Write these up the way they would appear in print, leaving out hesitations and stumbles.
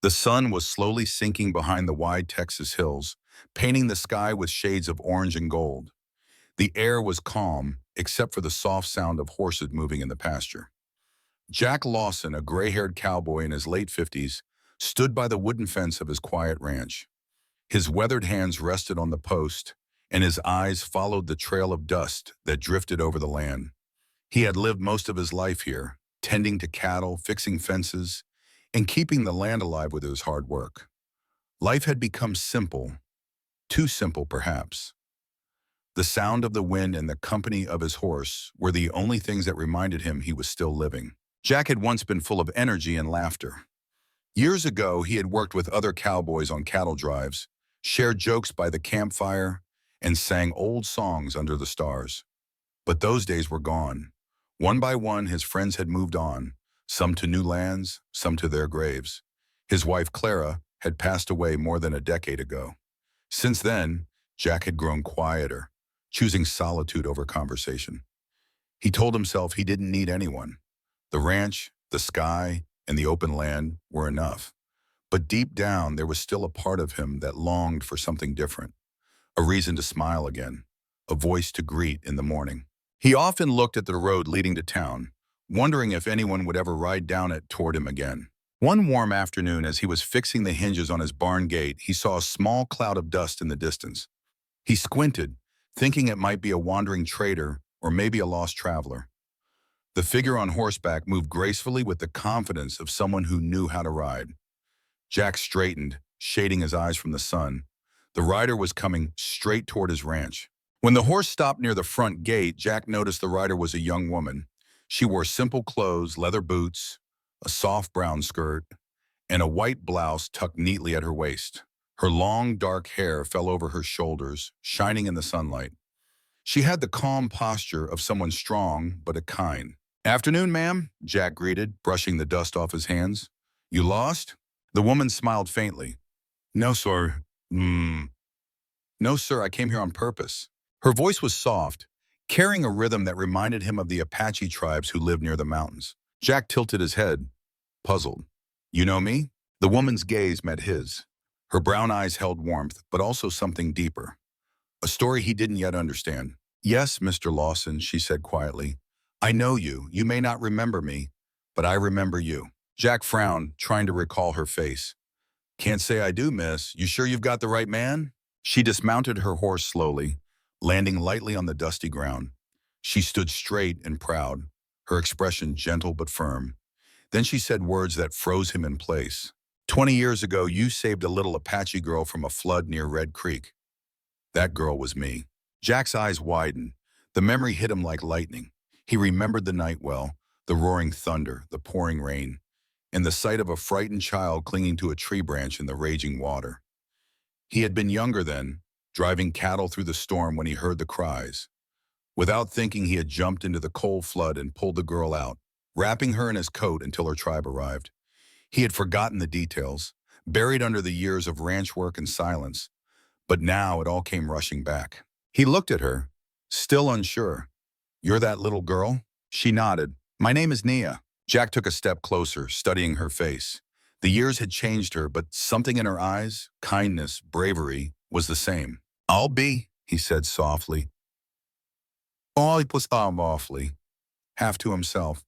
The sun was slowly sinking behind the wide Texas hills, painting the sky with shades of orange and gold. The air was calm, except for the soft sound of horses moving in the pasture. Jack Lawson, a gray-haired cowboy in his late 50s, stood by the wooden fence of his quiet ranch. His weathered hands rested on the post, and his eyes followed the trail of dust that drifted over the land. He had lived most of his life here, tending to cattle, fixing fences, and keeping the land alive with his hard work. Life had become simple, too simple perhaps. The sound of the wind and the company of his horse were the only things that reminded him he was still living. Jack had once been full of energy and laughter. Years ago, he had worked with other cowboys on cattle drives, shared jokes by the campfire, and sang old songs under the stars. But those days were gone. One by one, his friends had moved on, some to new lands, some to their graves. His wife, Clara, had passed away more than a decade ago. Since then, Jack had grown quieter, choosing solitude over conversation. He told himself he didn't need anyone. The ranch, the sky, and the open land were enough. But deep down, there was still a part of him that longed for something different, a reason to smile again, a voice to greet in the morning. He often looked at the road leading to town, wondering if anyone would ever ride down it toward him again. One warm afternoon, as he was fixing the hinges on his barn gate, he saw a small cloud of dust in the distance. He squinted, thinking it might be a wandering trader or maybe a lost traveler. The figure on horseback moved gracefully with the confidence of someone who knew how to ride. Jack straightened, shading his eyes from the sun. The rider was coming straight toward his ranch. When the horse stopped near the front gate, Jack noticed the rider was a young woman. She wore simple clothes, leather boots, a soft brown skirt, and a white blouse tucked neatly at her waist. Her long, dark hair fell over her shoulders, shining in the sunlight. She had the calm posture of someone strong but kind. "Afternoon, ma'am," Jack greeted, brushing the dust off his hands. "You lost?" The woman smiled faintly. "No, sir. No, sir, I came here on purpose." Her voice was soft, carrying a rhythm that reminded him of the Apache tribes who lived near the mountains. Jack tilted his head, puzzled. "You know me?" The woman's gaze met his. Her brown eyes held warmth, but also something deeper. A story he didn't yet understand. "Yes, Mr. Lawson," she said quietly. "I know you. You may not remember me, but I remember you." Jack frowned, trying to recall her face. "Can't say I do, miss. You sure you've got the right man?" She dismounted her horse slowly, landing lightly on the dusty ground. She stood straight and proud, her expression gentle but firm. Then she said words that froze him in place. "20 years ago, you saved a little Apache girl from a flood near Red Creek. That girl was me." Jack's eyes widened. The memory hit him like lightning. He remembered the night well, the roaring thunder, the pouring rain, and the sight of a frightened child clinging to a tree branch in the raging water. He had been younger then, driving cattle through the storm when he heard the cries. Without thinking, he had jumped into the cold flood and pulled the girl out, wrapping her in his coat until her tribe arrived. He had forgotten the details, buried under the years of ranch work and silence, but now it all came rushing back. He looked at her, still unsure. "You're that little girl?" She nodded. "My name is Nia." Jack took a step closer, studying her face. The years had changed her, but something in her eyes, kindness, bravery, was the same. "I'll be," he said softly. He was awfully, half to himself.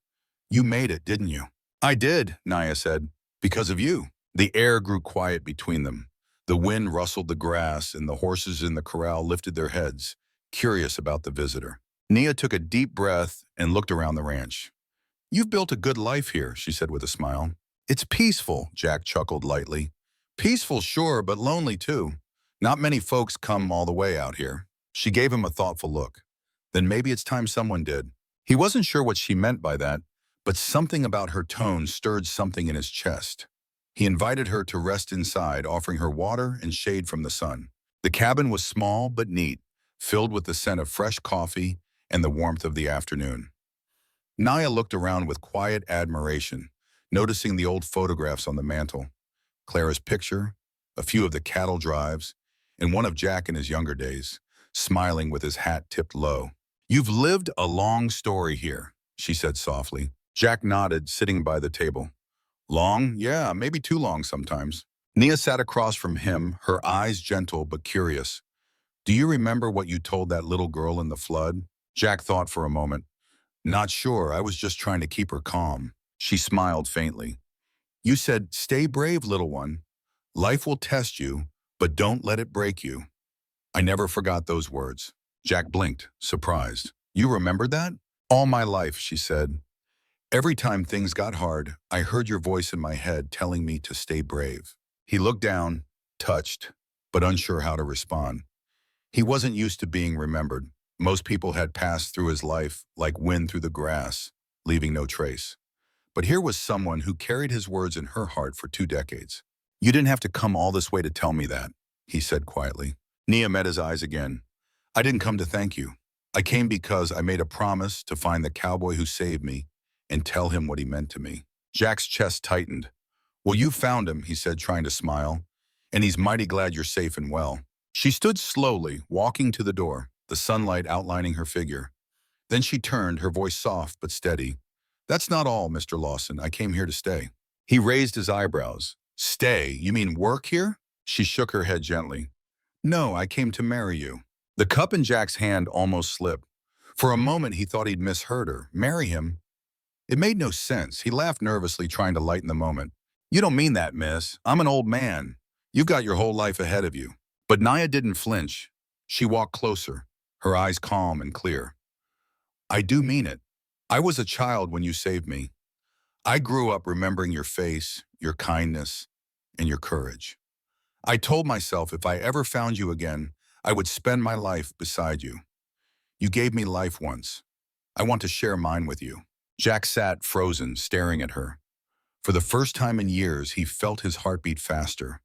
"You made it, didn't you?" "I did," Nia said, "because of you." The air grew quiet between them. The wind rustled the grass, and the horses in the corral lifted their heads, curious about the visitor. Nia took a deep breath and looked around the ranch. "You've built a good life here," she said with a smile. "It's peaceful," Jack chuckled lightly. "Peaceful, sure, but lonely too. Not many folks come all the way out here." She gave him a thoughtful look. "Then maybe it's time someone did." He wasn't sure what she meant by that, but something about her tone stirred something in his chest. He invited her to rest inside, offering her water and shade from the sun. The cabin was small but neat, filled with the scent of fresh coffee and the warmth of the afternoon. Nia looked around with quiet admiration, noticing the old photographs on the mantel. Clara's picture, a few of the cattle drives, and one of Jack in his younger days, smiling with his hat tipped low. "You've lived a long story here," she said softly. Jack nodded, sitting by the table. Long? Yeah, maybe too long sometimes. Nia sat across from him, her eyes gentle but curious. Do you remember what you told that little girl in the flood? Jack thought for a moment. Not sure, I was just trying to keep her calm. She smiled faintly. You said, stay brave, little one. Life will test you, but don't let it break you. I never forgot those words. Jack blinked, surprised. You remembered that? All my life, she said. Every time things got hard, I heard your voice in my head telling me to stay brave. He looked down, touched, but unsure how to respond. He wasn't used to being remembered. Most people had passed through his life like wind through the grass, leaving no trace. But here was someone who carried his words in her heart for 2 decades. You didn't have to come all this way to tell me that, he said quietly. Nia met his eyes again. I didn't come to thank you. I came because I made a promise to find the cowboy who saved me and tell him what he meant to me. Jack's chest tightened. Well, you found him, he said, trying to smile, and he's mighty glad you're safe and well. She stood slowly, walking to the door, the sunlight outlining her figure. Then she turned, her voice soft but steady. That's not all, Mr. Lawson. I came here to stay. He raised his eyebrows. Stay? You mean work here? She shook her head gently. No, I came to marry you. The cup in Jack's hand almost slipped. For a moment, he thought he'd misheard her. Marry him? It made no sense. He laughed nervously, trying to lighten the moment. You don't mean that, miss. I'm an old man. You've got your whole life ahead of you. But Nia didn't flinch. She walked closer, her eyes calm and clear. I do mean it. I was a child when you saved me. I grew up remembering your face, your kindness, and your courage. I told myself if I ever found you again, I would spend my life beside you. You gave me life once. I want to share mine with you. Jack sat frozen, staring at her. For the first time in years, he felt his heartbeat faster.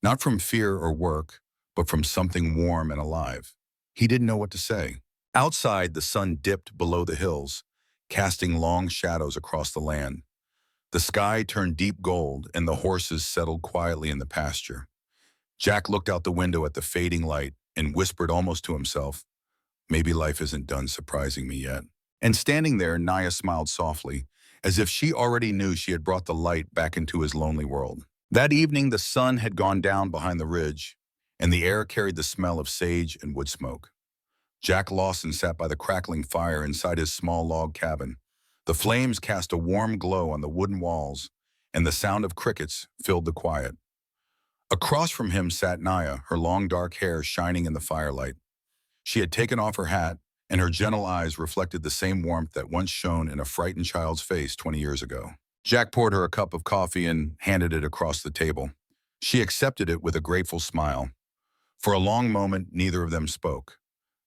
Not from fear or work, but from something warm and alive. He didn't know what to say. Outside, the sun dipped below the hills, casting long shadows across the land. The sky turned deep gold, and the horses settled quietly in the pasture. Jack looked out the window at the fading light and whispered almost to himself, maybe life isn't done surprising me yet. And standing there, Nia smiled softly, as if she already knew she had brought the light back into his lonely world. That evening, the sun had gone down behind the ridge, and the air carried the smell of sage and wood smoke. Jack Lawson sat by the crackling fire inside his small log cabin. The flames cast a warm glow on the wooden walls, and the sound of crickets filled the quiet. Across from him sat Nia, her long dark hair shining in the firelight. She had taken off her hat, and her gentle eyes reflected the same warmth that once shone in a frightened child's face 20 years ago. Jack poured her a cup of coffee and handed it across the table. She accepted it with a grateful smile. For a long moment, neither of them spoke.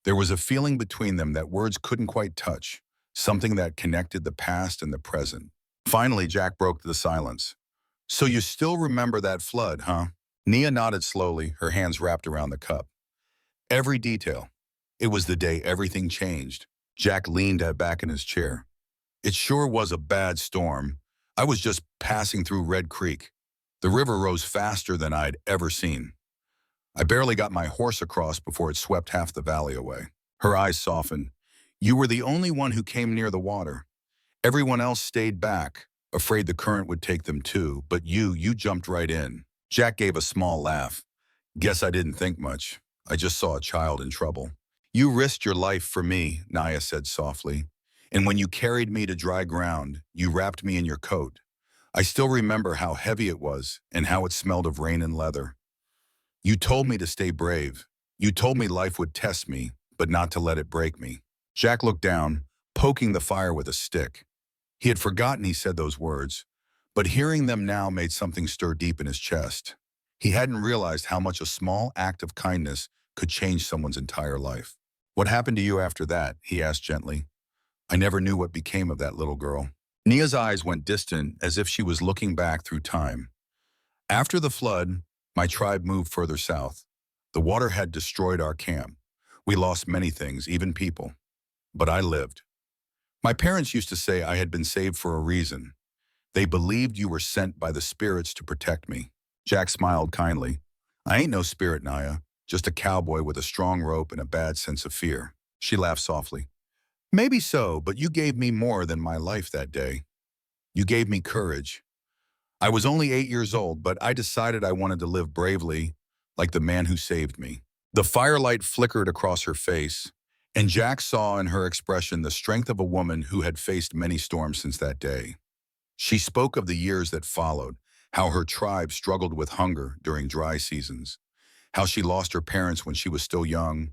There was a feeling between them that words couldn't quite touch, something that connected the past and the present. Finally, Jack broke the silence. So you still remember that flood, huh? Nia nodded slowly, her hands wrapped around the cup. Every detail. It was the day everything changed. Jack leaned back in his chair. It sure was a bad storm. I was just passing through Red Creek. The river rose faster than I'd ever seen. I barely got my horse across before it swept half the valley away. Her eyes softened. You were the only one who came near the water. Everyone else stayed back, afraid the current would take them too, but you jumped right in. Jack gave a small laugh. Guess I didn't think much. I just saw a child in trouble. You risked your life for me, Nia said softly. And when you carried me to dry ground, you wrapped me in your coat. I still remember how heavy it was and how it smelled of rain and leather. You told me to stay brave. You told me life would test me, but not to let it break me. Jack looked down, poking the fire with a stick. He had forgotten he said those words, but hearing them now made something stir deep in his chest. He hadn't realized how much a small act of kindness could change someone's entire life. What happened to you after that? He asked gently. I never knew what became of that little girl. Nia's eyes went distant as if she was looking back through time. After the flood, my tribe moved further south. The water had destroyed our camp. We lost many things, even people. But I lived. My parents used to say I had been saved for a reason. They believed you were sent by the spirits to protect me. Jack smiled kindly. I ain't no spirit, Nia, just a cowboy with a strong rope and a bad sense of fear. She laughed softly. Maybe so, but you gave me more than my life that day. You gave me courage. I was only 8 years old, but I decided I wanted to live bravely, like the man who saved me. The firelight flickered across her face, and Jack saw in her expression the strength of a woman who had faced many storms since that day. She spoke of the years that followed, how her tribe struggled with hunger during dry seasons, how she lost her parents when she was still young,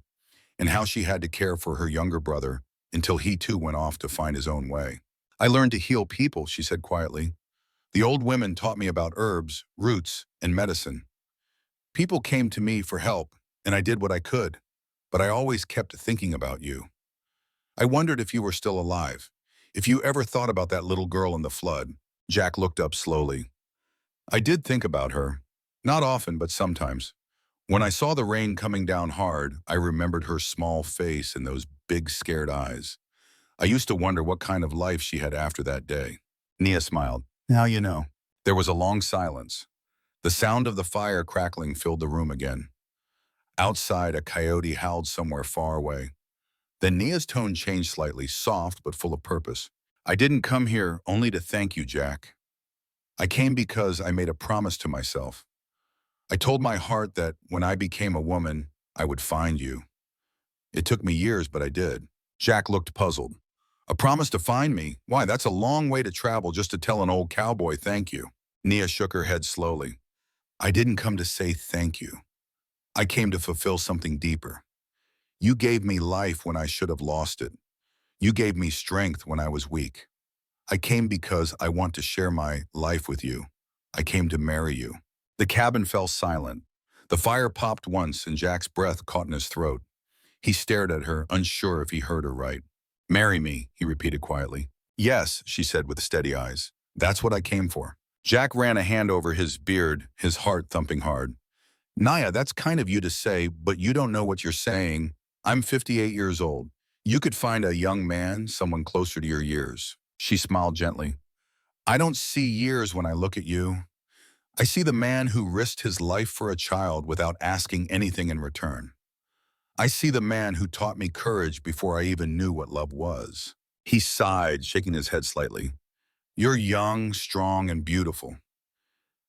and how she had to care for her younger brother until he too went off to find his own way. I learned to heal people, she said quietly. The old women taught me about herbs, roots, and medicine. People came to me for help, and I did what I could, but I always kept thinking about you. I wondered if you were still alive, if you ever thought about that little girl in the flood. Jack looked up slowly. I did think about her. Not often, but sometimes. When I saw the rain coming down hard, I remembered her small face and those big, scared eyes. I used to wonder what kind of life she had after that day. Nia smiled. Now you know. There was a long silence. The sound of the fire crackling filled the room again. Outside, a coyote howled somewhere far away. Then Nia's tone changed slightly, soft but full of purpose. I didn't come here only to thank you, Jack. I came because I made a promise to myself. I told my heart that when I became a woman, I would find you. It took me years, but I did. Jack looked puzzled. A promise to find me? Why, that's a long way to travel just to tell an old cowboy thank you. Nia shook her head slowly. I didn't come to say thank you. I came to fulfill something deeper. You gave me life when I should have lost it. You gave me strength when I was weak. I came because I want to share my life with you. I came to marry you. The cabin fell silent. The fire popped once and Jack's breath caught in his throat. He stared at her, unsure if he heard her right. Marry me, he repeated quietly. Yes, she said with steady eyes. That's what I came for. Jack ran a hand over his beard, his heart thumping hard. Nia, that's kind of you to say, but you don't know what you're saying. I'm 58 years old. You could find a young man, someone closer to your years. She smiled gently. I don't see years when I look at you. I see the man who risked his life for a child without asking anything in return. I see the man who taught me courage before I even knew what love was. He sighed, shaking his head slightly. You're young, strong, and beautiful.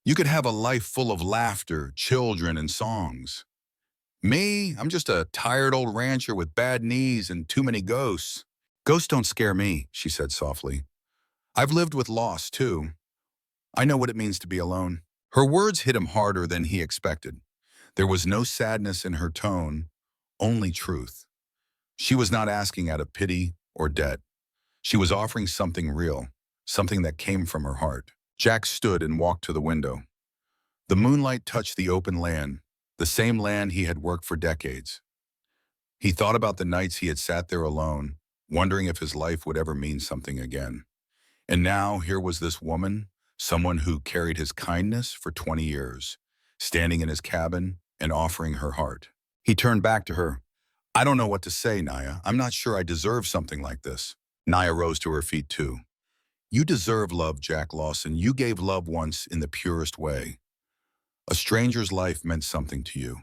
You could have a life full of laughter, children, and songs. Me, I'm just a tired old rancher with bad knees and too many ghosts. Ghosts don't scare me, she said softly. I've lived with loss, too. I know what it means to be alone. Her words hit him harder than he expected. There was no sadness in her tone, only truth. She was not asking out of pity or debt. She was offering something real, something that came from her heart. Jack stood and walked to the window. The moonlight touched the open land, the same land he had worked for decades. He thought about the nights he had sat there alone, wondering if his life would ever mean something again. And now here was this woman, someone who carried his kindness for 20 years, standing in his cabin and offering her heart. He turned back to her. I don't know what to say, Nia. I'm not sure I deserve something like this. Nia rose to her feet too. You deserve love, Jack Lawson. You gave love once in the purest way. A stranger's life meant something to you.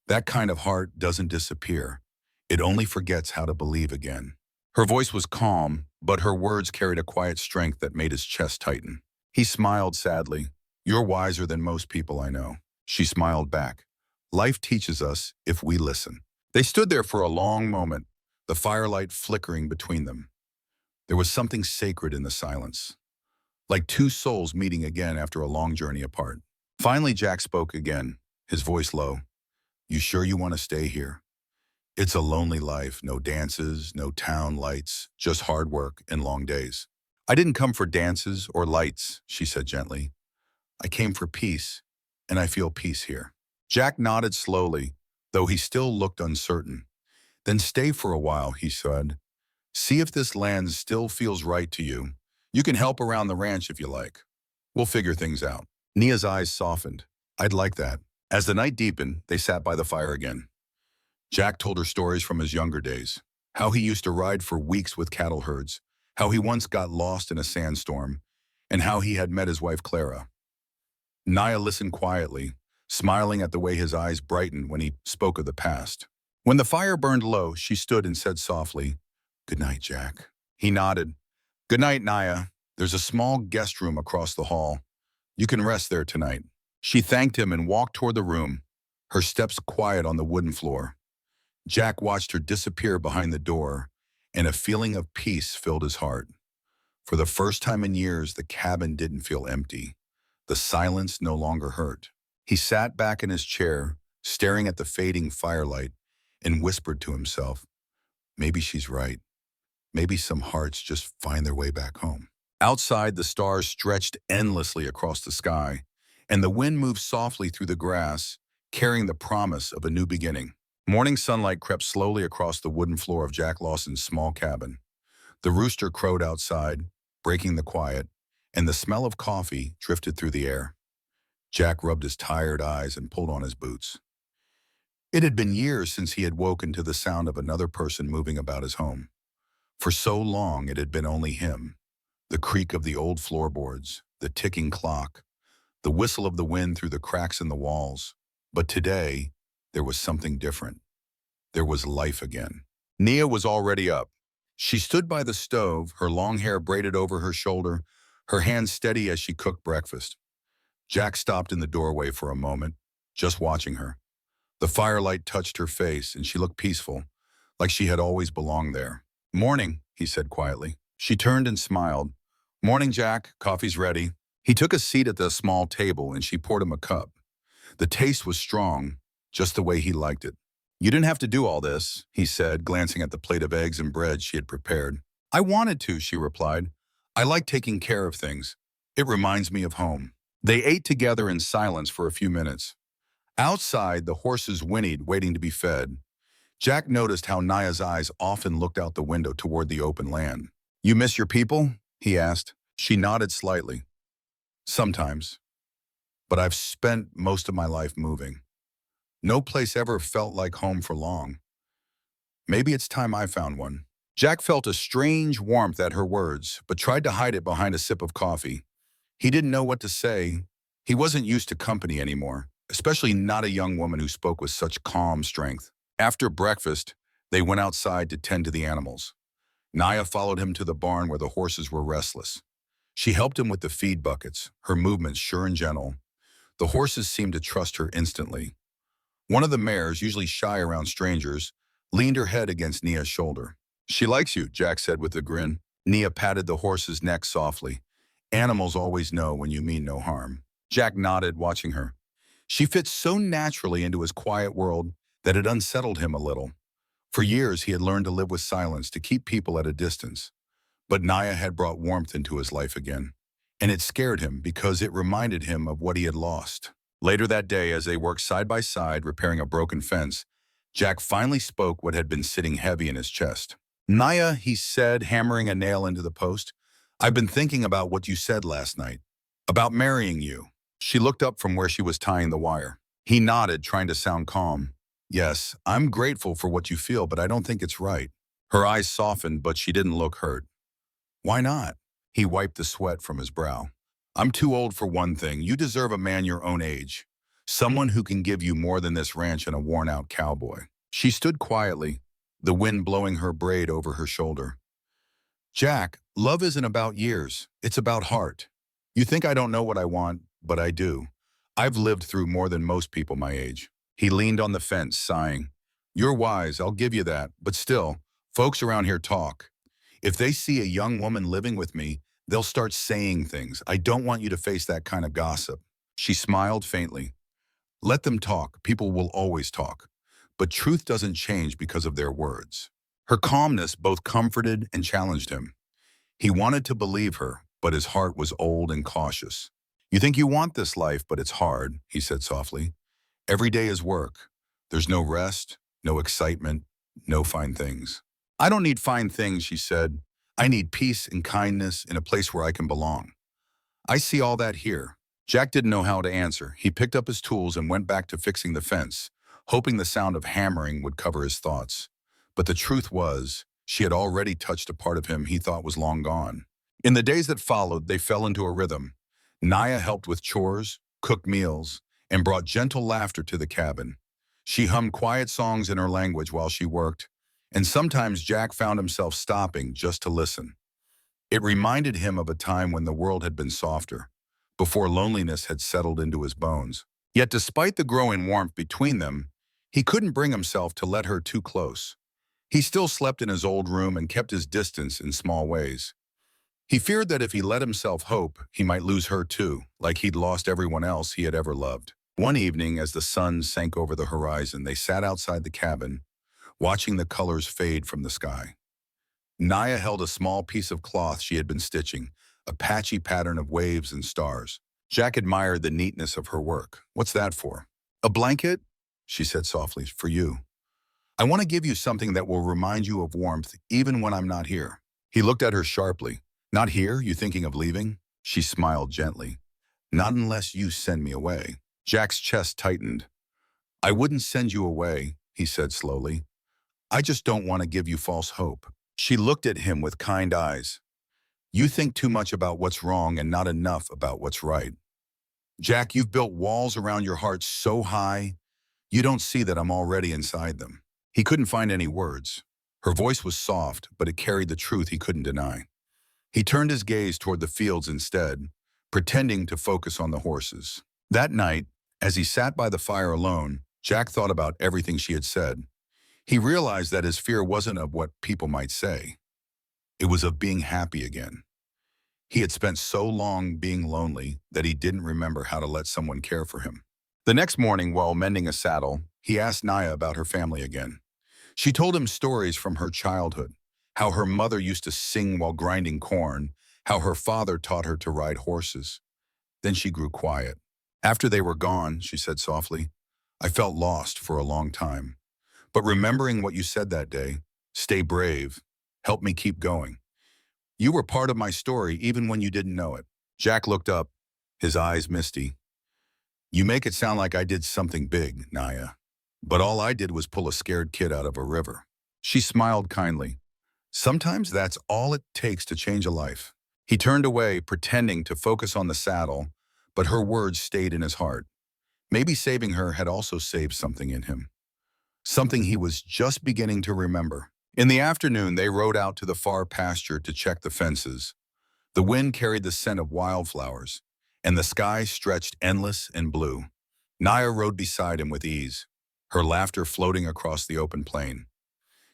That kind of heart doesn't disappear. It only forgets how to believe again. Her voice was calm, but her words carried a quiet strength that made his chest tighten. He smiled sadly. You're wiser than most people I know. She smiled back. Life teaches us if we listen. They stood there for a long moment, the firelight flickering between them. There was something sacred in the silence, like two souls meeting again after a long journey apart. Finally, Jack spoke again, his voice low. You sure you want to stay here? It's a lonely life, no dances, no town lights, just hard work and long days. I didn't come for dances or lights, she said gently. I came for peace, and I feel peace here. Jack nodded slowly, though he still looked uncertain. Then stay for a while, he said. See if this land still feels right to you. You can help around the ranch if you like. We'll figure things out. Nia's eyes softened. I'd like that. As the night deepened, they sat by the fire again. Jack told her stories from his younger days, how he used to ride for weeks with cattle herds, how he once got lost in a sandstorm, and how he had met his wife Clara. Nia listened quietly, smiling at the way his eyes brightened when he spoke of the past. When the fire burned low, she stood and said softly, Good night, Jack. He nodded. Good night, Nia. There's a small guest room across the hall. You can rest there tonight." She thanked him and walked toward the room, her steps quiet on the wooden floor. Jack watched her disappear behind the door, and a feeling of peace filled his heart. For the first time in years, the cabin didn't feel empty. The silence no longer hurt. He sat back in his chair, staring at the fading firelight, and whispered to himself, maybe she's right. Maybe some hearts just find their way back home. Outside, the stars stretched endlessly across the sky, and the wind moved softly through the grass, carrying the promise of a new beginning. Morning sunlight crept slowly across the wooden floor of Jack Lawson's small cabin. The rooster crowed outside, breaking the quiet, and the smell of coffee drifted through the air. Jack rubbed his tired eyes and pulled on his boots. It had been years since he had woken to the sound of another person moving about his home. For so long it had been only him. The creak of the old floorboards, the ticking clock, the whistle of the wind through the cracks in the walls. But today, there was something different. There was life again. Nia was already up. She stood by the stove, her long hair braided over her shoulder, her hands steady as she cooked breakfast. Jack stopped in the doorway for a moment, just watching her. The firelight touched her face, and she looked peaceful, like she had always belonged there. "Morning," he said quietly. She turned and smiled. "Morning, Jack. Coffee's ready." He took a seat at the small table, and she poured him a cup. The taste was strong, just the way he liked it. "You didn't have to do all this," he said, glancing at the plate of eggs and bread she had prepared. "I wanted to," she replied. "I like taking care of things. It reminds me of home." They ate together in silence for a few minutes. Outside, the horses whinnied, waiting to be fed. Jack noticed how Naya's eyes often looked out the window toward the open land. "You miss your people?" he asked. She nodded slightly. "Sometimes. But I've spent most of my life moving. No place ever felt like home for long. Maybe it's time I found one." Jack felt a strange warmth at her words, but tried to hide it behind a sip of coffee. He didn't know what to say. He wasn't used to company anymore, especially not a young woman who spoke with such calm strength. After breakfast, they went outside to tend to the animals. Naya followed him to the barn where the horses were restless. She helped him with the feed buckets, her movements sure and gentle. The horses seemed to trust her instantly. One of the mares, usually shy around strangers, leaned her head against Nia's shoulder. "She likes you," Jack said with a grin. Nia patted the horse's neck softly. "Animals always know when you mean no harm." Jack nodded, watching her. She fit so naturally into his quiet world that it unsettled him a little. For years, he had learned to live with silence, to keep people at a distance. But Naya had brought warmth into his life again. And it scared him because it reminded him of what he had lost. Later that day, as they worked side by side repairing a broken fence, Jack finally spoke what had been sitting heavy in his chest. "Naya," he said, hammering a nail into the post, "I've been thinking about what you said last night. About marrying you." She looked up from where she was tying the wire. He nodded, trying to sound calm. "Yes, I'm grateful for what you feel, but I don't think it's right." Her eyes softened, but she didn't look hurt. "Why not?" He wiped the sweat from his brow. "I'm too old for one thing. You deserve a man your own age. Someone who can give you more than this ranch and a worn-out cowboy." She stood quietly, the wind blowing her braid over her shoulder. "Jack, love isn't about years. It's about heart. You think I don't know what I want, but I do. I've lived through more than most people my age." He leaned on the fence, sighing. "You're wise, I'll give you that. But still, folks around here talk. If they see a young woman living with me, they'll start saying things. I don't want you to face that kind of gossip." She smiled faintly. "Let them talk. People will always talk. But truth doesn't change because of their words." Her calmness both comforted and challenged him. He wanted to believe her, but his heart was old and cautious. "You think you want this life, but it's hard," he said softly. "Every day is work. There's no rest, no excitement, no fine things." "I don't need fine things," she said. "I need peace and kindness in a place where I can belong. I see all that here." Jack didn't know how to answer. He picked up his tools and went back to fixing the fence, hoping the sound of hammering would cover his thoughts. But the truth was, she had already touched a part of him he thought was long gone. In the days that followed, they fell into a rhythm. Naya helped with chores, cooked meals, and brought gentle laughter to the cabin. She hummed quiet songs in her language while she worked, and sometimes Jack found himself stopping just to listen. It reminded him of a time when the world had been softer, before loneliness had settled into his bones. Yet despite the growing warmth between them, he couldn't bring himself to let her too close. He still slept in his old room and kept his distance in small ways. He feared that if he let himself hope, he might lose her too, like he'd lost everyone else he had ever loved. One evening, as the sun sank over the horizon, they sat outside the cabin, watching the colors fade from the sky. Naya held a small piece of cloth she had been stitching, a patchy pattern of waves and stars. Jack admired the neatness of her work. "What's that for?" "A blanket," she said softly, "for you. I want to give you something that will remind you of warmth even when I'm not here." He looked at her sharply. "Not here? You thinking of leaving?" She smiled gently. "Not unless you send me away." Jack's chest tightened. "I wouldn't send you away," he said slowly. "I just don't want to give you false hope." She looked at him with kind eyes. "You think too much about what's wrong and not enough about what's right. Jack, you've built walls around your heart so high, you don't see that I'm already inside them." He couldn't find any words. Her voice was soft, but it carried the truth he couldn't deny. He turned his gaze toward the fields instead, pretending to focus on the horses. That night, as he sat by the fire alone, Jack thought about everything she had said. He realized that his fear wasn't of what people might say. It was of being happy again. He had spent so long being lonely that he didn't remember how to let someone care for him. The next morning, while mending a saddle, he asked Naya about her family again. She told him stories from her childhood, how her mother used to sing while grinding corn, how her father taught her to ride horses. Then she grew quiet. "After they were gone," she said softly, "I felt lost for a long time. But remembering what you said that day, 'Stay brave,' helped me keep going. You were part of my story even when you didn't know it." Jack looked up, his eyes misty. "You make it sound like I did something big, Naya. But all I did was pull a scared kid out of a river." She smiled kindly. "Sometimes that's all it takes to change a life." He turned away, pretending to focus on the saddle, but her words stayed in his heart. Maybe saving her had also saved something in him. Something he was just beginning to remember. In the afternoon, they rode out to the far pasture to check the fences. The wind carried the scent of wildflowers, and the sky stretched endless and blue. Naya rode beside him with ease, her laughter floating across the open plain.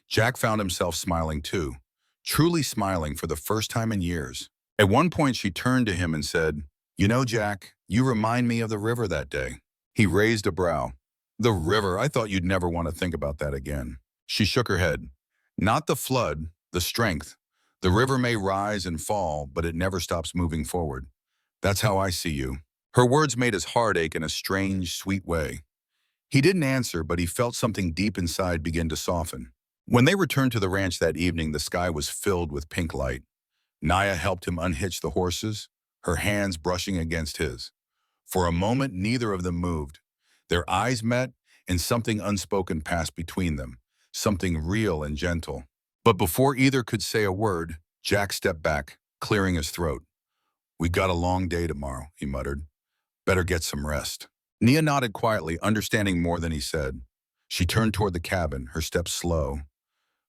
Jack found himself smiling too, truly smiling for the first time in years. At one point, she turned to him and said, "You know, Jack, you remind me of the river that day." He raised a brow. "The river? I thought you'd never want to think about that again." She shook her head. "Not the flood, the strength. The river may rise and fall, but it never stops moving forward. That's how I see you." Her words made his heart ache in a strange, sweet way. He didn't answer, but he felt something deep inside begin to soften. When they returned to the ranch that evening, the sky was filled with pink light. Naya helped him unhitch the horses, her hands brushing against his. For a moment, neither of them moved. Their eyes met, and something unspoken passed between them, something real and gentle. But before either could say a word, Jack stepped back, clearing his throat. "We got a long day tomorrow," he muttered. "Better get some rest." Nia nodded quietly, understanding more than he said. She turned toward the cabin, her steps slow.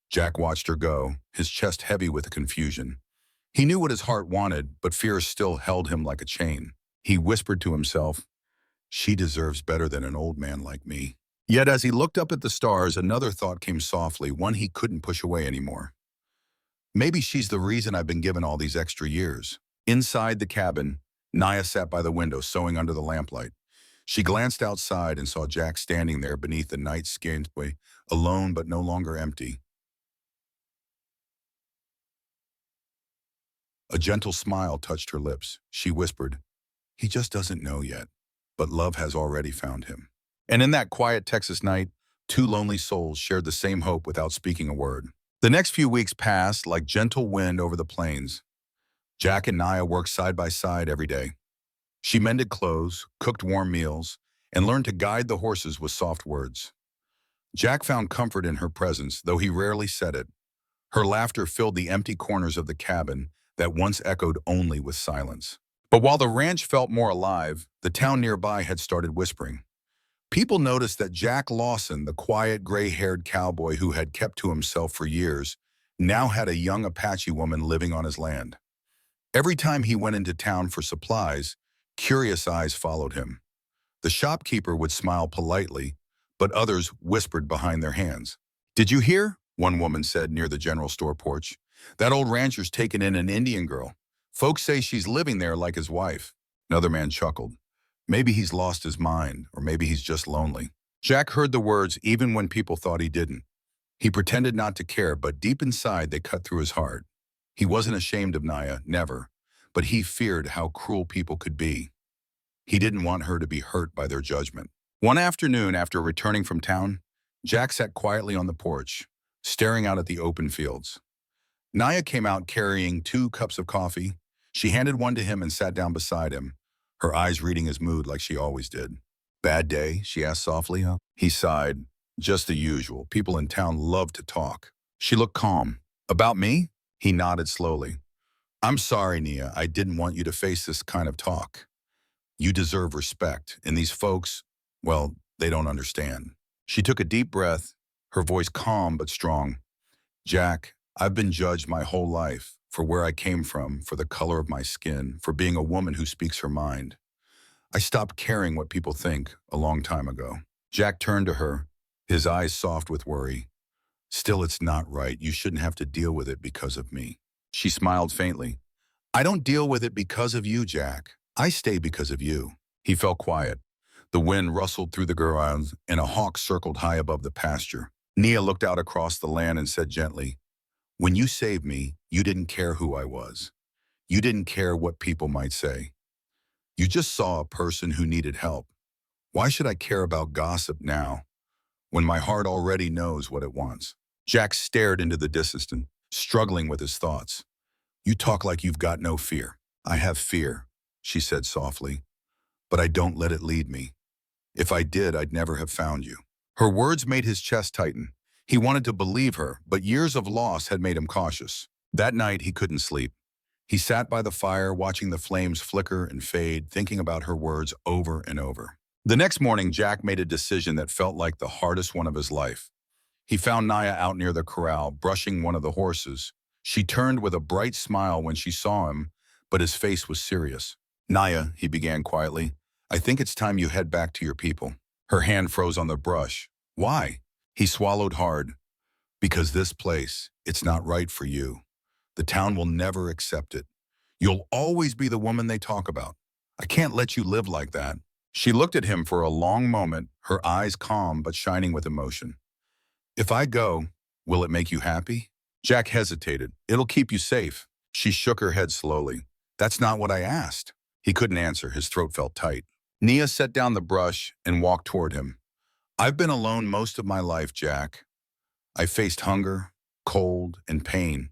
Jack watched her go, his chest heavy with confusion. He knew what his heart wanted, but fear still held him like a chain. He whispered to himself, "She deserves better than an old man like me." Yet as he looked up at the stars, another thought came softly, one he couldn't push away anymore. Maybe she's the reason I've been given all these extra years. Inside the cabin, Naya sat by the window, sewing under the lamplight. She glanced outside and saw Jack standing there beneath the night sky, alone but no longer empty. A gentle smile touched her lips. She whispered, "He just doesn't know yet, but love has already found him." And in that quiet Texas night, two lonely souls shared the same hope without speaking a word. The next few weeks passed like gentle wind over the plains. Jack and Naya worked side by side every day. She mended clothes, cooked warm meals, and learned to guide the horses with soft words. Jack found comfort in her presence, though he rarely said it. Her laughter filled the empty corners of the cabin that once echoed only with silence. But while the ranch felt more alive, the town nearby had started whispering. People noticed that Jack Lawson, the quiet, gray-haired cowboy who had kept to himself for years, now had a young Apache woman living on his land. Every time he went into town for supplies, Curious eyes followed him. The shopkeeper would smile politely, but others whispered behind their hands. "Did you hear?" one woman said near the general store porch. "That old rancher's taken in an Indian girl. Folks say she's living there like his wife." Another man chuckled. "Maybe he's lost his mind, or maybe he's just lonely." Jack heard the words even when people thought he didn't. He pretended not to care, but deep inside they cut through his heart. He wasn't ashamed of Naya, never, but he feared how cruel people could be. He didn't want her to be hurt by their judgment. One afternoon after returning from town, Jack sat quietly on the porch, staring out at the open fields. Naya came out carrying 2 cups of coffee. She handed one to him and sat down beside him, her eyes reading his mood like she always did. "Bad day?" she asked softly. He sighed. "Just the usual. People in town love to talk." She looked calm. "About me?" He nodded slowly. "I'm sorry, Nia. I didn't want you to face this kind of talk. You deserve respect, and these folks, well, they don't understand." She took a deep breath, her voice calm but strong. "Jack, I've been judged my whole life, for where I came from, for the color of my skin, for being a woman who speaks her mind. I stopped caring what people think a long time ago." Jack turned to her, his eyes soft with worry. "Still, it's not right. You shouldn't have to deal with it because of me." She smiled faintly. "I don't deal with it because of you, Jack. I stay because of you." He fell quiet. The wind rustled through the grounds, and a hawk circled high above the pasture. Nia looked out across the land and said gently, "When you saved me, you didn't care who I was. You didn't care what people might say. You just saw a person who needed help. Why should I care about gossip now, when my heart already knows what it wants?" Jack stared into the distance, struggling with his thoughts. "You talk like you've got no fear." "I have fear," she said softly, "but I don't let it lead me. If I did, I'd never have found you." Her words made his chest tighten. He wanted to believe her, but years of loss had made him cautious. That night, he couldn't sleep. He sat by the fire, watching the flames flicker and fade, thinking about her words over and over. The next morning, Jack made a decision that felt like the hardest one of his life. He found Naya out near the corral, brushing one of the horses. She turned with a bright smile when she saw him, but his face was serious. "Naya," he began quietly, "I think it's time you head back to your people." Her hand froze on the brush. "Why?" He swallowed hard. "Because this place, it's not right for you. The town will never accept it. You'll always be the woman they talk about. I can't let you live like that." She looked at him for a long moment, her eyes calm but shining with emotion. "If I go, will it make you happy?" Jack hesitated. "It'll keep you safe." She shook her head slowly. "That's not what I asked." He couldn't answer. His throat felt tight. Nia set down the brush and walked toward him. "I've been alone most of my life, Jack. I faced hunger, cold, and pain.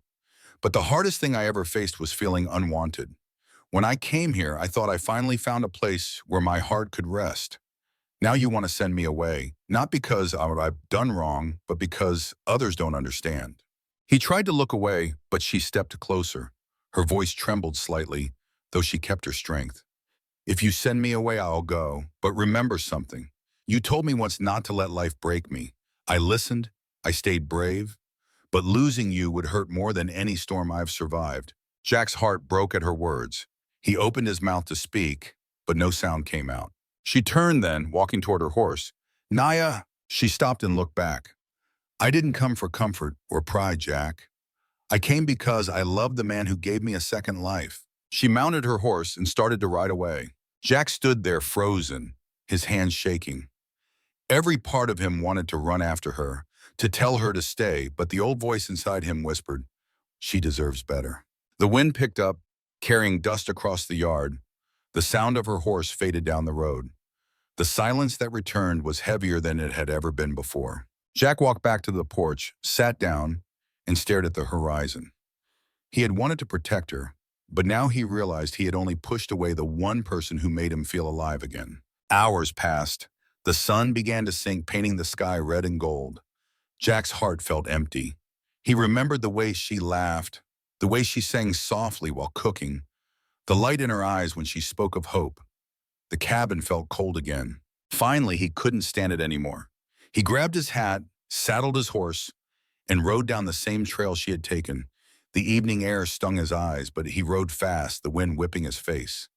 But the hardest thing I ever faced was feeling unwanted. When I came here, I thought I finally found a place where my heart could rest. Now you want to send me away, not because I've done wrong, but because others don't understand." He tried to look away, but she stepped closer. Her voice trembled slightly, though she kept her strength. "If you send me away, I'll go. But remember something. You told me once not to let life break me. I listened, I stayed brave, but losing you would hurt more than any storm I've survived." Jack's heart broke at her words. He opened his mouth to speak, but no sound came out. She turned then, walking toward her horse. "Naya!" She stopped and looked back. "I didn't come for comfort or pride, Jack. I came because I loved the man who gave me a second life." She mounted her horse and started to ride away. Jack stood there frozen, his hands shaking. Every part of him wanted to run after her, to tell her to stay, but the old voice inside him whispered, "She deserves better." The wind picked up, carrying dust across the yard. The sound of her horse faded down the road. The silence that returned was heavier than it had ever been before. Jack walked back to the porch, sat down, and stared at the horizon. He had wanted to protect her, but now he realized he had only pushed away the one person who made him feel alive again. Hours passed. The sun began to sink, painting the sky red and gold. Jack's heart felt empty. He remembered the way she laughed, the way she sang softly while cooking, the light in her eyes when she spoke of hope. The cabin felt cold again. Finally, he couldn't stand it anymore. He grabbed his hat, saddled his horse, and rode down the same trail she had taken. The evening air stung his eyes, but he rode fast, the wind whipping his face.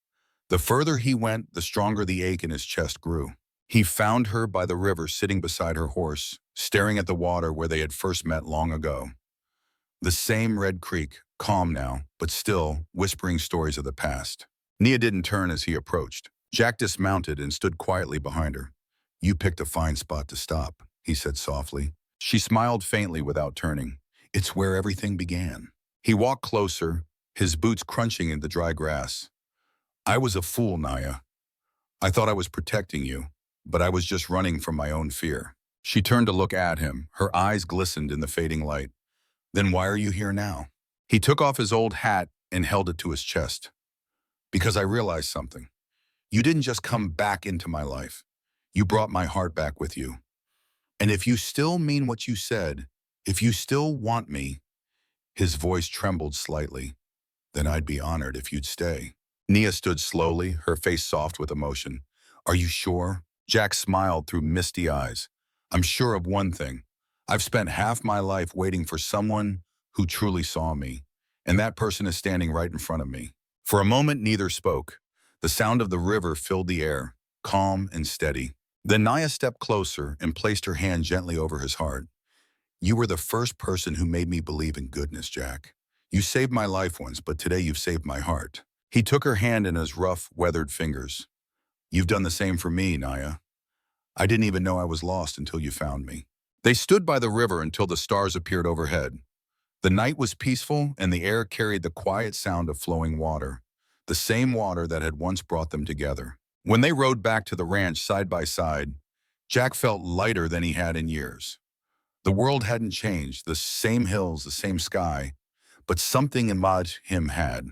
The further he went, the stronger the ache in his chest grew. He found her by the river sitting beside her horse, staring at the water where they had first met long ago. The same red creek, calm now, but still whispering stories of the past. Nia didn't turn as he approached. Jack dismounted and stood quietly behind her. "You picked a fine spot to stop," he said softly. She smiled faintly without turning. "It's where everything began." He walked closer, his boots crunching in the dry grass. "I was a fool, Nia. I thought I was protecting you, but I was just running from my own fear." She turned to look at him. Her eyes glistened in the fading light. "Then why are you here now?" He took off his old hat and held it to his chest. "Because I realized something. You didn't just come back into my life. You brought my heart back with you. And if you still mean what you said, if you still want me," his voice trembled slightly, "then I'd be honored if you'd stay." Nia stood slowly, her face soft with emotion. "Are you sure?" Jack smiled through misty eyes. "I'm sure of one thing. I've spent half my life waiting for someone who truly saw me, and that person is standing right in front of me." For a moment, neither spoke. The sound of the river filled the air, calm and steady. Then Nia stepped closer and placed her hand gently over his heart. "You were the first person who made me believe in goodness, Jack. You saved my life once, but today you've saved my heart." He took her hand in his rough, weathered fingers. "You've done the same for me, Nia. I didn't even know I was lost until you found me." They stood by the river until the stars appeared overhead. The night was peaceful, and the air carried the quiet sound of flowing water, the same water that had once brought them together. When they rode back to the ranch side by side, Jack felt lighter than he had in years. The world hadn't changed, the same hills, the same sky, but something about him had.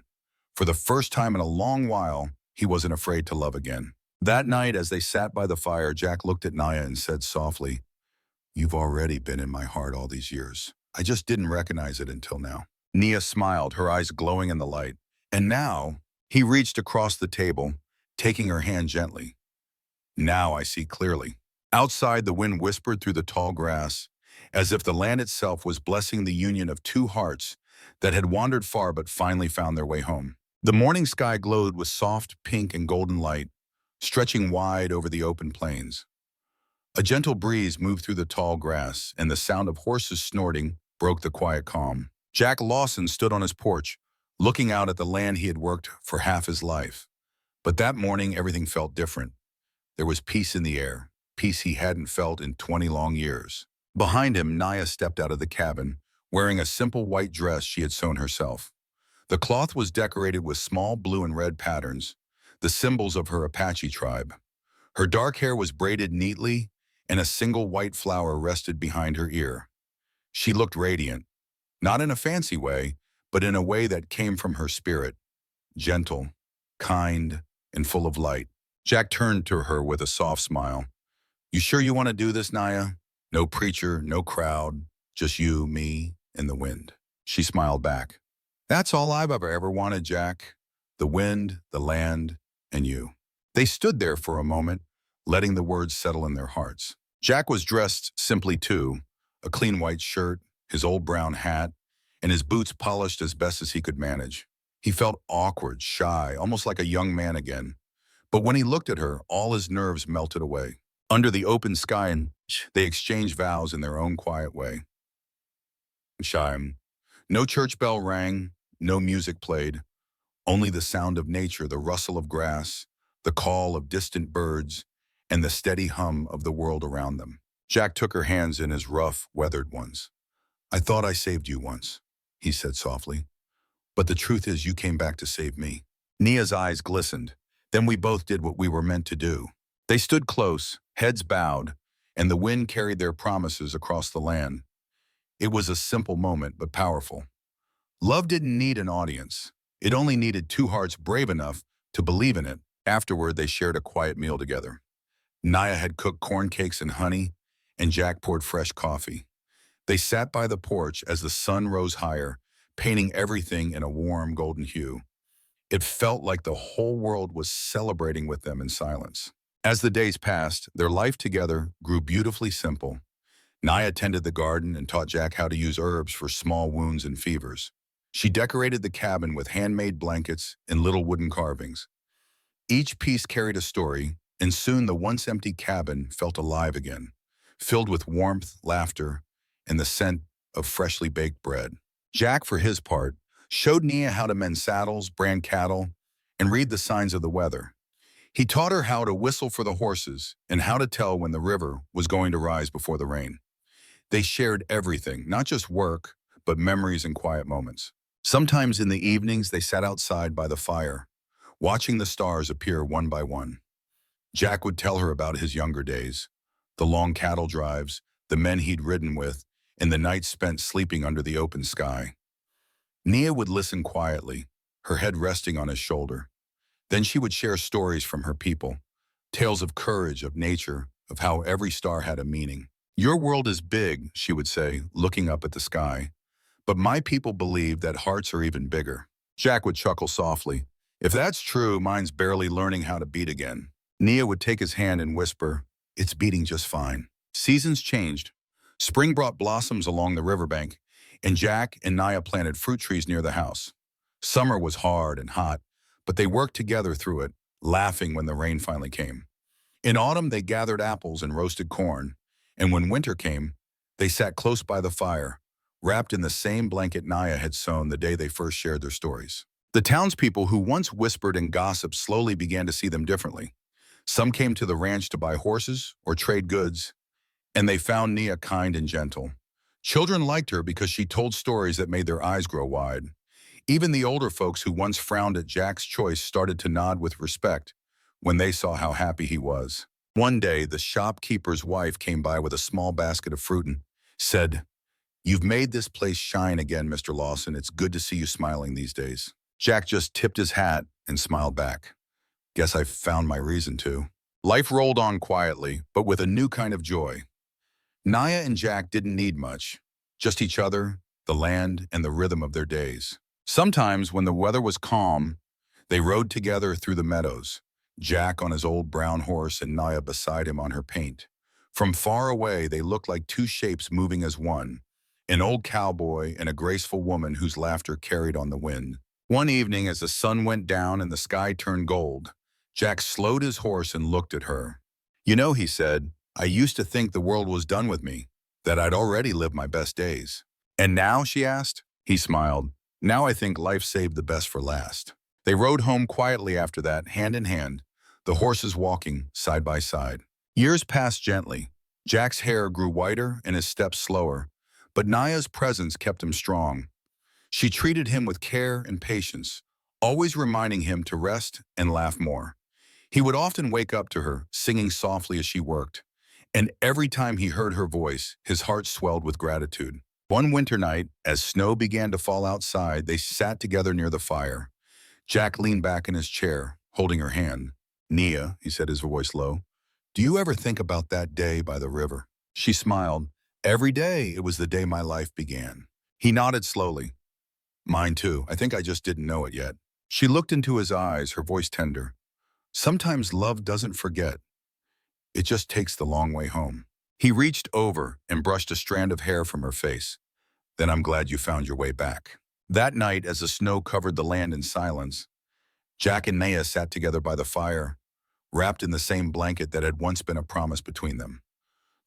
For the first time in a long while, he wasn't afraid to love again. That night, as they sat by the fire, Jack looked at Nia and said softly, "You've already been in my heart all these years. I just didn't recognize it until now." Nia smiled, her eyes glowing in the light. "And now," he reached across the table, taking her hand gently. "Now I see clearly." Outside, the wind whispered through the tall grass, as if the land itself was blessing the union of two hearts that had wandered far but finally found their way home. The morning sky glowed with soft pink and golden light, stretching wide over the open plains. A gentle breeze moved through the tall grass, and the sound of horses snorting broke the quiet calm. Jack Lawson stood on his porch, looking out at the land he had worked for half his life. But that morning, everything felt different. There was peace in the air, peace he hadn't felt in 20 long years. Behind him, Nia stepped out of the cabin, wearing a simple white dress she had sewn herself. The cloth was decorated with small blue and red patterns, the symbols of her Apache tribe. Her dark hair was braided neatly, and a single white flower rested behind her ear. She looked radiant, not in a fancy way, but in a way that came from her spirit, gentle, kind, and full of light. Jack turned to her with a soft smile. "You sure you want to do this, Nia? No preacher, no crowd, just you, me, and the wind." She smiled back. "That's all I've ever wanted, Jack. The wind, the land, and you." They stood there for a moment, letting the words settle in their hearts. Jack was dressed simply too, a clean white shirt, his old brown hat, and his boots polished as best as he could manage. He felt awkward, shy, almost like a young man again. But when he looked at her, all his nerves melted away. Under the open sky, they exchanged vows in their own quiet way. Chime. No church bell rang, no music played, only the sound of nature, the rustle of grass, the call of distant birds, and the steady hum of the world around them. Jack took her hands in his rough, weathered ones. "I thought I saved you once," he said softly. "But the truth is you came back to save me." Nia's eyes glistened. "Then we both did what we were meant to do." They stood close, heads bowed, and the wind carried their promises across the land. It was a simple moment, but powerful. Love didn't need an audience. It only needed two hearts brave enough to believe in it. Afterward, they shared a quiet meal together. Nia had cooked corn cakes and honey, and Jack poured fresh coffee. They sat by the porch as the sun rose higher, painting everything in a warm golden hue. It felt like the whole world was celebrating with them in silence. As the days passed, their life together grew beautifully simple. Nia tended the garden and taught Jack how to use herbs for small wounds and fevers. She decorated the cabin with handmade blankets and little wooden carvings. Each piece carried a story, and soon the once empty cabin felt alive again, filled with warmth, laughter, and the scent of freshly baked bread. Jack, for his part, showed Nia how to mend saddles, brand cattle, and read the signs of the weather. He taught her how to whistle for the horses and how to tell when the river was going to rise before the rain. They shared everything, not just work, but memories and quiet moments. Sometimes in the evenings, they sat outside by the fire, watching the stars appear one by one. Jack would tell her about his younger days, the long cattle drives, the men he'd ridden with, and the nights spent sleeping under the open sky. Nia would listen quietly, her head resting on his shoulder. Then she would share stories from her people, tales of courage, of nature, of how every star had a meaning. "Your world is big," she would say, looking up at the sky. "But my people believe that hearts are even bigger." Jack would chuckle softly. "If that's true, mine's barely learning how to beat again." Nia would take his hand and whisper, "It's beating just fine." Seasons changed. Spring brought blossoms along the riverbank, and Jack and Nia planted fruit trees near the house. Summer was hard and hot, but they worked together through it, laughing when the rain finally came. In autumn, they gathered apples and roasted corn, and when winter came, they sat close by the fire, wrapped in the same blanket Nia had sewn the day they first shared their stories. The townspeople who once whispered and gossiped slowly began to see them differently. Some came to the ranch to buy horses or trade goods, and they found Nia kind and gentle. Children liked her because she told stories that made their eyes grow wide. Even the older folks who once frowned at Jack's choice started to nod with respect when they saw how happy he was. One day, the shopkeeper's wife came by with a small basket of fruit and said, "You've made this place shine again, Mr. Lawson. It's good to see you smiling these days." Jack just tipped his hat and smiled back. "Guess I found my reason to." Life rolled on quietly, but with a new kind of joy. Nia and Jack didn't need much, just each other, the land, and the rhythm of their days. Sometimes, when the weather was calm, they rode together through the meadows, Jack on his old brown horse and Nia beside him on her paint. From far away, they looked like two shapes moving as one, an old cowboy and a graceful woman whose laughter carried on the wind. One evening, as the sun went down and the sky turned gold, Jack slowed his horse and looked at her. "You know," he said, "I used to think the world was done with me, that I'd already lived my best days." "And now?" she asked. He smiled. "Now I think life saved the best for last." They rode home quietly after that, hand in hand, the horses walking side by side. Years passed gently. Jack's hair grew whiter and his steps slower, but Nia's presence kept him strong. She treated him with care and patience, always reminding him to rest and laugh more. He would often wake up to her, singing softly as she worked, and every time he heard her voice, his heart swelled with gratitude. One winter night, as snow began to fall outside, they sat together near the fire. Jack leaned back in his chair, holding her hand. "Nia," he said, his voice low, "do you ever think about that day by the river?" She smiled. "Every day. It was the day my life began." He nodded slowly. "Mine too. I think I just didn't know it yet." She looked into his eyes, her voice tender. "Sometimes love doesn't forget. It just takes the long way home." He reached over and brushed a strand of hair from her face. "Then I'm glad you found your way back." That night, as the snow covered the land in silence, Jack and Nia sat together by the fire, wrapped in the same blanket that had once been a promise between them.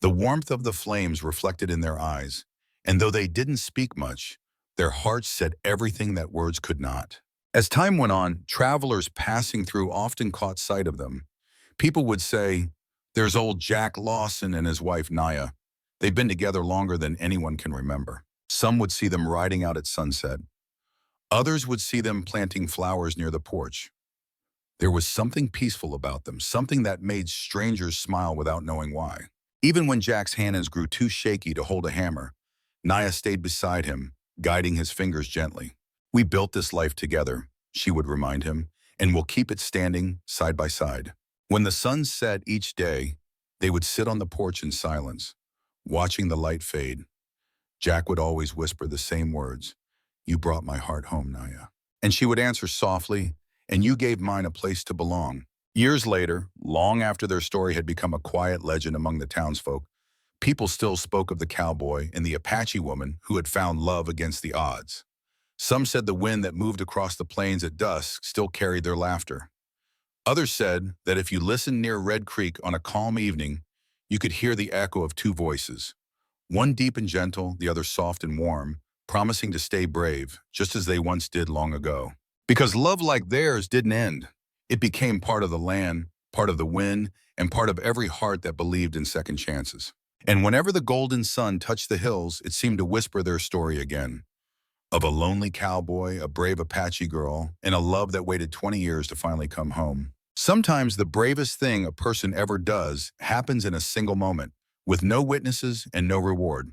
The warmth of the flames reflected in their eyes, and though they didn't speak much, their hearts said everything that words could not. As time went on, travelers passing through often caught sight of them. People would say, "There's old Jack Lawson and his wife Nia. They've been together longer than anyone can remember." Some would see them riding out at sunset. Others would see them planting flowers near the porch. There was something peaceful about them, something that made strangers smile without knowing why. Even when Jack's hands grew too shaky to hold a hammer, Nia stayed beside him, guiding his fingers gently. "We built this life together," she would remind him, "and we'll keep it standing side by side." When the sun set each day, they would sit on the porch in silence, watching the light fade. Jack would always whisper the same words, "You brought my heart home, Nia." And she would answer softly, "And you gave mine a place to belong." Years later, long after their story had become a quiet legend among the townsfolk, people still spoke of the cowboy and the Apache woman who had found love against the odds. Some said the wind that moved across the plains at dusk still carried their laughter. Others said that if you listened near Red Creek on a calm evening, you could hear the echo of two voices, one deep and gentle, the other soft and warm, promising to stay brave, just as they once did long ago. Because love like theirs didn't end. It became part of the land, part of the wind, and part of every heart that believed in second chances. And whenever the golden sun touched the hills, it seemed to whisper their story again. Of a lonely cowboy, a brave Apache girl, and a love that waited 20 years to finally come home. Sometimes the bravest thing a person ever does happens in a single moment, with no witnesses and no reward.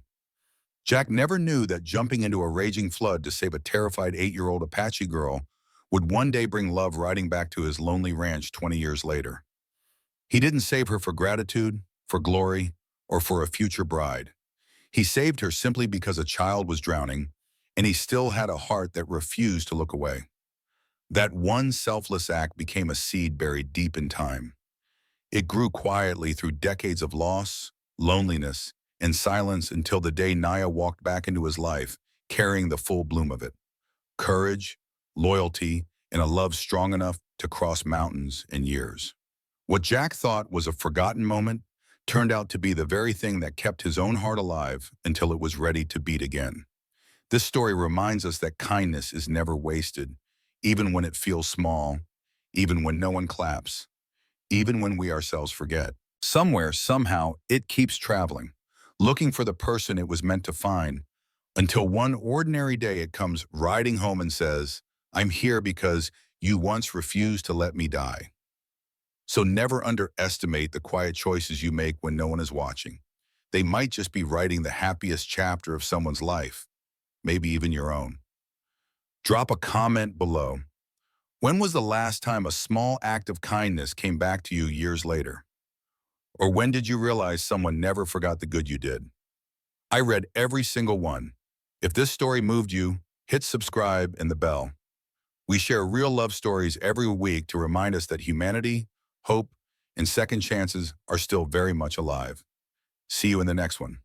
Jack never knew that jumping into a raging flood to save a terrified 8-year-old Apache girl would one day bring love riding back to his lonely ranch 20 years later. He didn't save her for gratitude, for glory, or for a future bride. He saved her simply because a child was drowning, and he still had a heart that refused to look away. That one selfless act became a seed buried deep in time. It grew quietly through decades of loss, loneliness, and silence until the day Naya walked back into his life, carrying the full bloom of it. Courage, loyalty, and a love strong enough to cross mountains and years. What Jack thought was a forgotten moment turned out to be the very thing that kept his own heart alive until it was ready to beat again. This story reminds us that kindness is never wasted, even when it feels small, even when no one claps, even when we ourselves forget. Somewhere, somehow, it keeps traveling, looking for the person it was meant to find, until one ordinary day it comes riding home and says, "I'm here because you once refused to let me die." So never underestimate the quiet choices you make when no one is watching. They might just be writing the happiest chapter of someone's life, maybe even your own. Drop a comment below. When was the last time a small act of kindness came back to you years later? Or when did you realize someone never forgot the good you did? I read every single one. If this story moved you, hit subscribe and the bell. We share real love stories every week to remind us that humanity, hope, and second chances are still very much alive. See you in the next one.